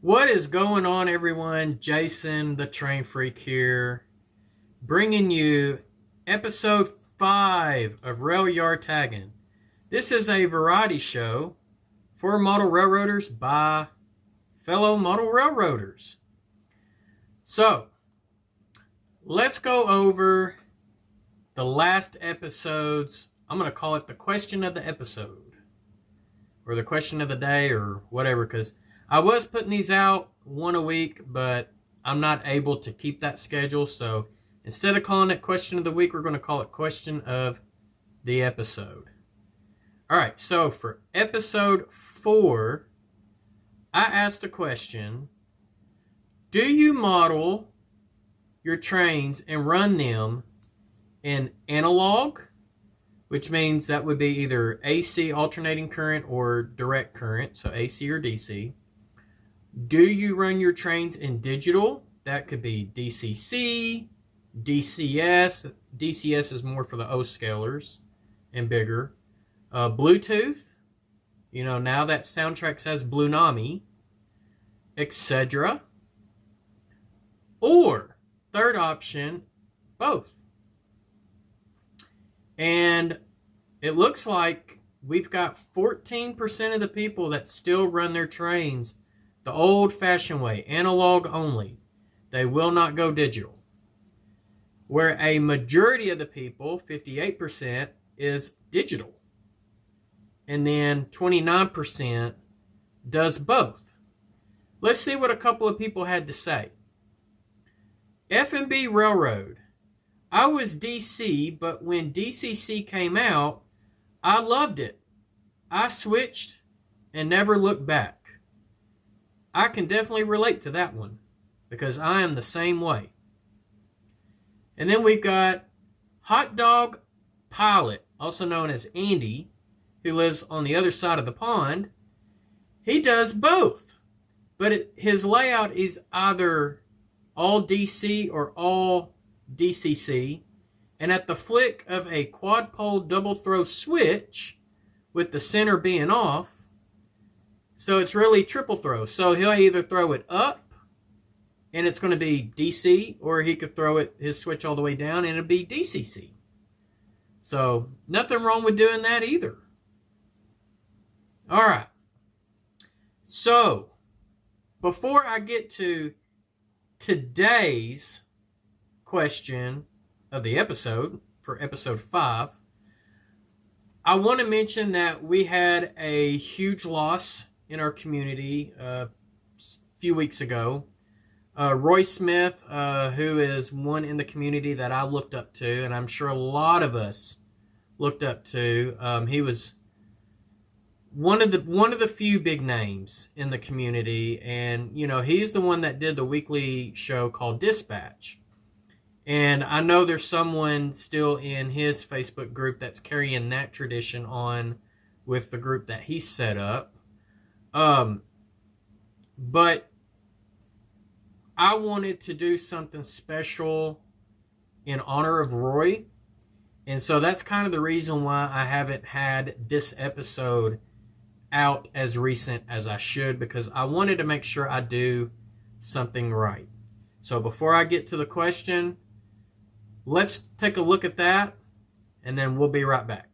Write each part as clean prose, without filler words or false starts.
What is going on, everyone? Jason, the train freak here, bringing you episode 5 of Railyard Taggin. This is a variety show for model railroaders by fellow model railroaders. So, let's go over the last episode's, I'm going to call it the question of the episode, or the question of the day, or whatever, because I was putting these out one a week, but I'm not able to keep that schedule. So instead of calling it question of the week, we're going to call it question of the episode. All right, so for episode 4, I asked a question. Do you model your trains and run them in analog, which means that would be either AC alternating current or direct current, so AC or DC? Do you run your trains in digital? That could be DCC, DCS. DCS is more for the O scalers and bigger. Bluetooth. Now that Soundtrax has Bluenami, etc. Or, third option, both. And it looks like we've got 14% of the people that still run their trains the old-fashioned way, analog only. They will not go digital. Where a majority of the people, 58%, is digital. And then 29% does both. Let's see what a couple of people had to say. F&B Railroad. I was DC, but when DCC came out, I loved it. I switched and never looked back. I can definitely relate to that one because I am the same way. And then we've got Hot Dog Pilot, also known as Andy, who lives on the other side of the pond. He does both, but his layout is either all DC or all DCC, and at the flick of a quad pole double throw switch with the center being off, so it's really triple throw. So he'll either throw it up and it's going to be DC, or he could throw his switch all the way down and it'll be DCC. So nothing wrong with doing that either. All right. So before I get to today's question of the episode for episode 5, I want to mention that we had a huge loss in our community a few weeks ago. Roy Smith, who is one in the community that I looked up to, and I'm sure a lot of us looked up to. He was one of the few big names in the community, and he's the one that did the weekly show called Dispatch. And I know there's someone still in his Facebook group that's carrying that tradition on with the group that he set up. But I wanted to do something special in honor of Roy. And so that's kind of the reason why I haven't had this episode out as recent as I should, because I wanted to make sure I do something right. So before I get to the question, let's take a look at that, and then we'll be right back.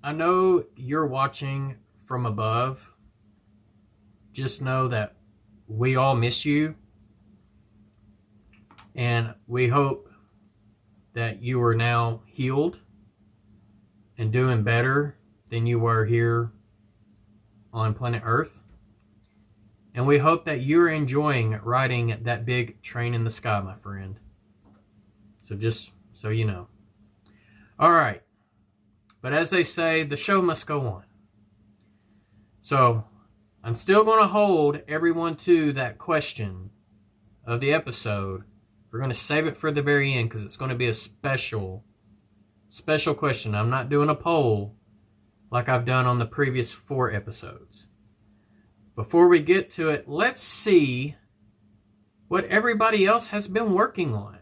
I know you're watching from above. Just know that we all miss you. And we hope that you are now healed and doing better than you were here on planet Earth. And we hope that you're enjoying riding that big train in the sky, my friend. So just so you know. All right. But as they say, the show must go on. So I'm still going to hold everyone to that question of the episode. We're going to save it for the very end because it's going to be a special question. I'm not doing a poll like I've done on the previous 4 episodes. Before we get to it, let's see what everybody else has been working on.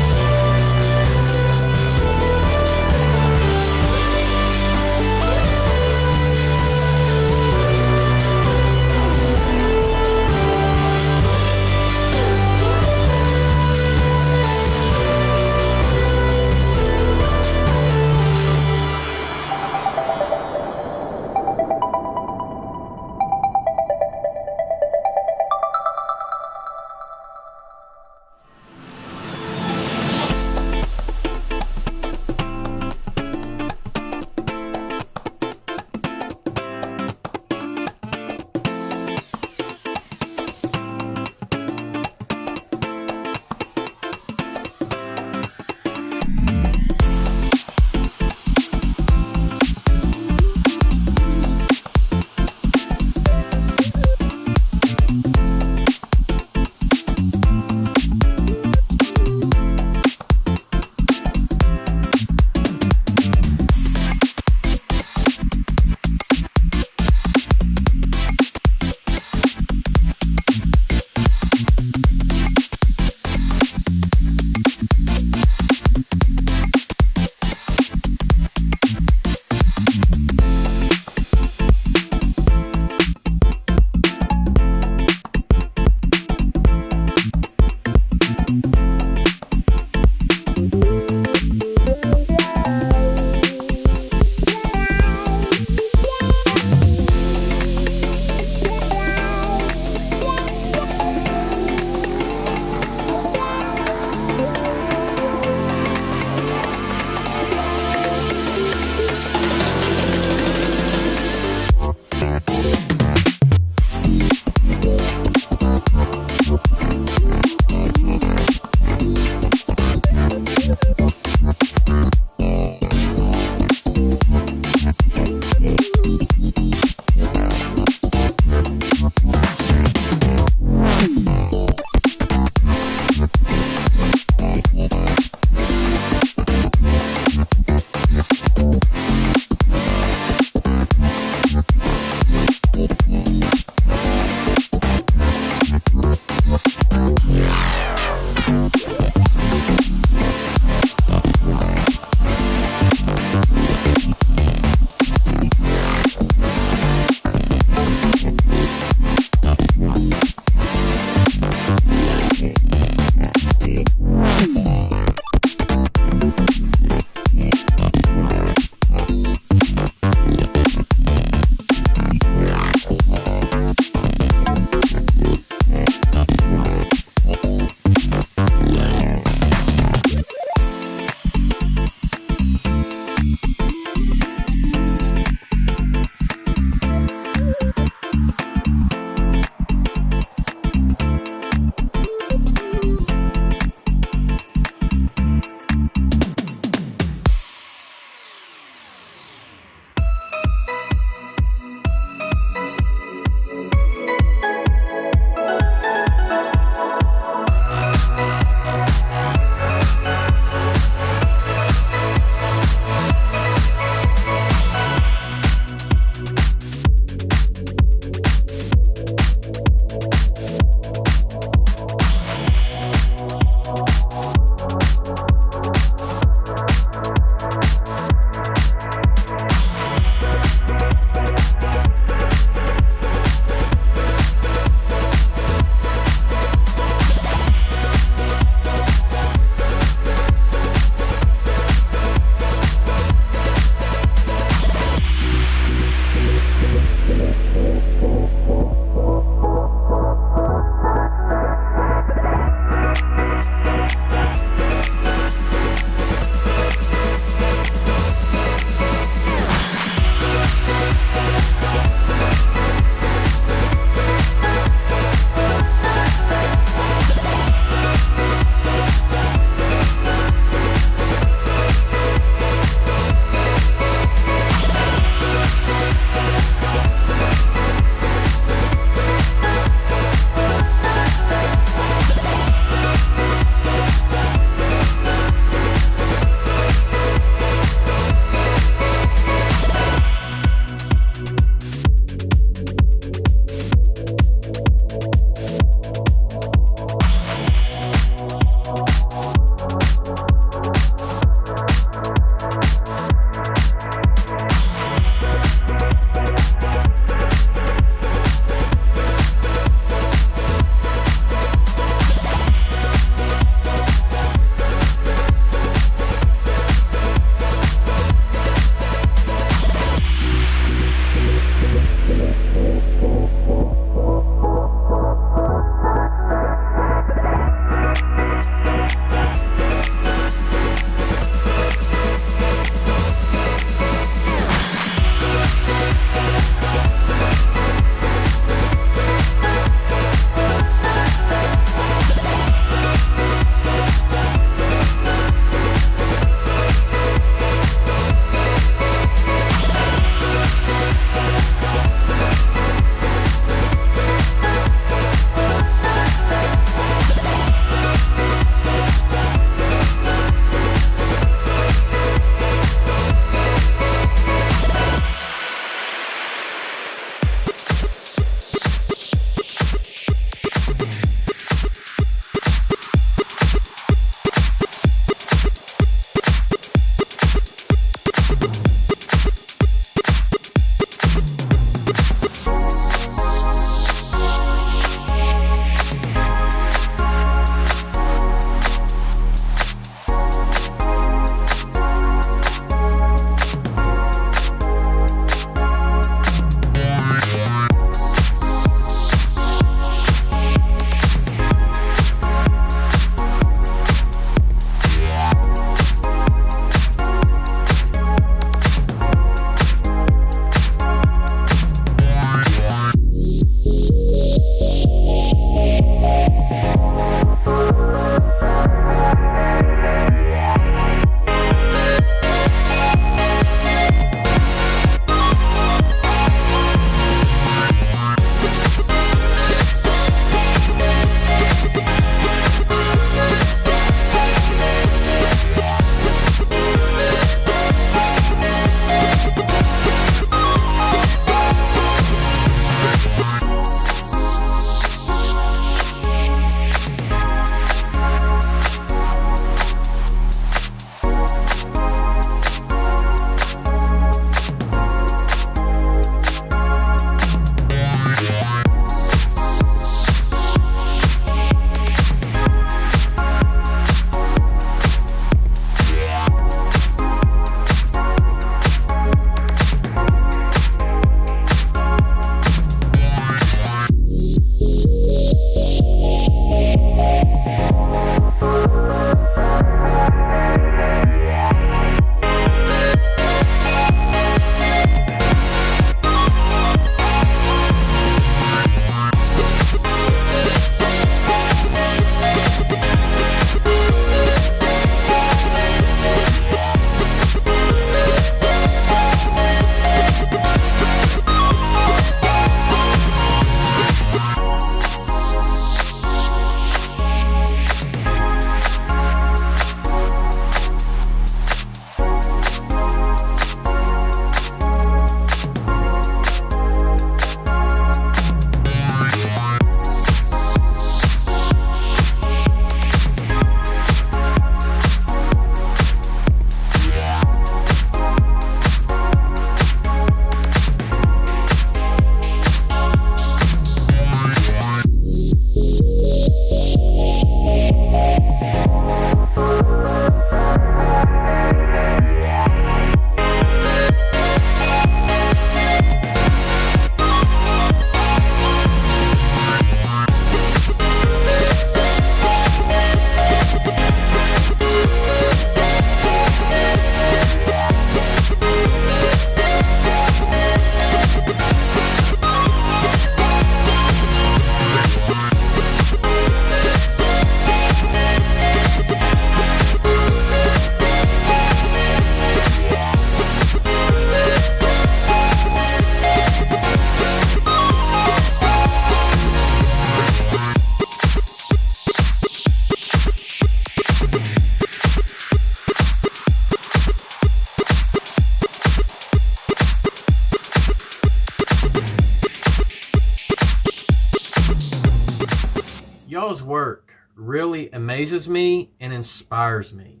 y'all's work really amazes me and inspires me.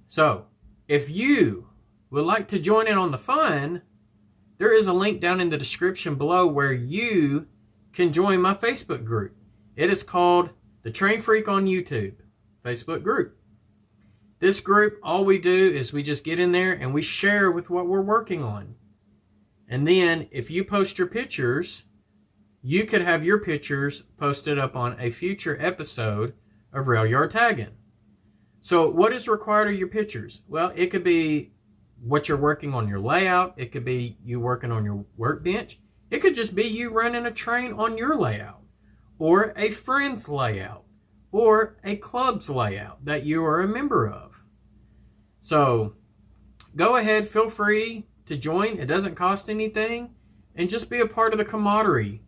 So, if you would like to join in on the fun, there is a link down in the description below where you can join my Facebook group. It is called The Train Freak on YouTube Facebook group. This group, all we do is we just get in there and we share with what we're working on. And then if you post your pictures, you could have your pictures posted up on a future episode of Railyard Taggin. So what is required of your pictures? Well, it could be what you're working on your layout. It could be you working on your workbench. It could just be you running a train on your layout, or a friend's layout, or a club's layout that you are a member of. So go ahead, feel free to join. It doesn't cost anything, and just be a part of the camaraderie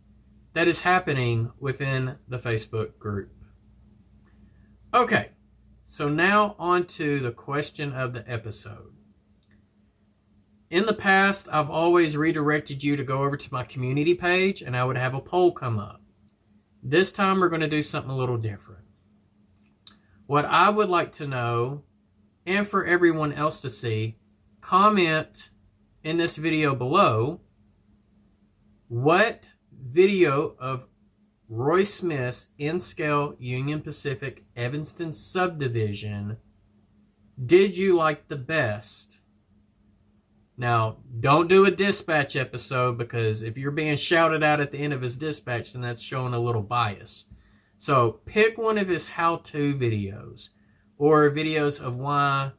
that is happening within the Facebook group. Okay, so now on to the question of the episode. In the past, I've always redirected you to go over to my community page, and I would have a poll come up. This time, we're going to do something a little different. What I would like to know, and for everyone else to see, comment in this video below, what video of Roy Smith's N-Scale Union Pacific Evanston subdivision did you like the best? Now, don't do a dispatch episode, because if you're being shouted out at the end of his dispatch, then that's showing a little bias. So pick one of his how-to videos, or videos of why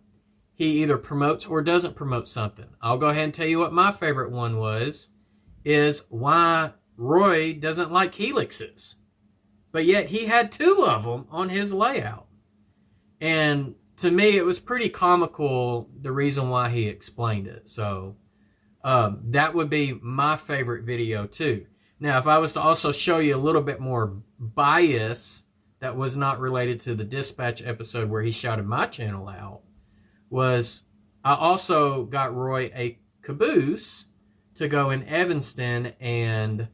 he either promotes or doesn't promote something. I'll go ahead and tell you what my favorite one is why Roy doesn't like helixes. But yet he had 2 of them on his layout. And to me, it was pretty comical, the reason why he explained it. So that would be my favorite video too. Now, if I was to also show you a little bit more bias that was not related to the dispatch episode where he shouted my channel out, was I also got Roy a caboose to go in Evanston, and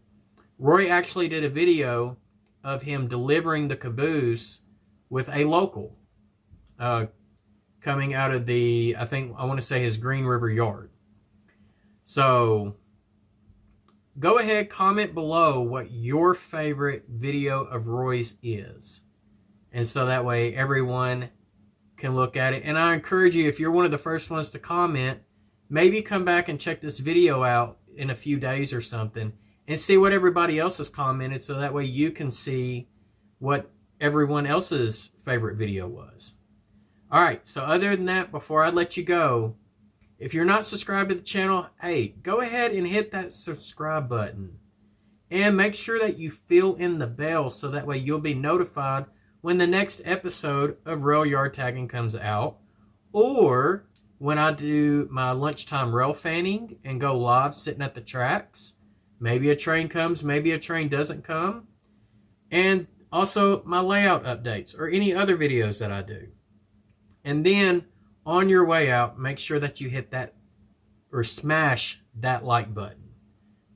Roy actually did a video of him delivering the caboose with a local coming out of the, I want to say his Green River yard. So go ahead, comment below what your favorite video of Roy's is. And so that way everyone can look at it. And I encourage you, if you're one of the first ones to comment, maybe come back and check this video out in a few days or something and see what everybody else has commented, so that way you can see what everyone else's favorite video was. Alright, so other than that, before I let you go, if you're not subscribed to the channel, hey, go ahead and hit that subscribe button. And make sure that you fill in the bell, so that way you'll be notified when the next episode of Railyard Taggin comes out, or when I do my lunchtime rail fanning and go live sitting at the tracks. Maybe a train comes, maybe a train doesn't come. And also my layout updates or any other videos that I do. And then on your way out, make sure that you hit that or smash that like button.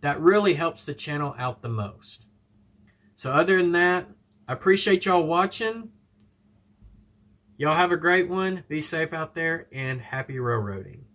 That really helps the channel out the most. So other than that, I appreciate y'all watching. Y'all have a great one. Be safe out there, and happy railroading.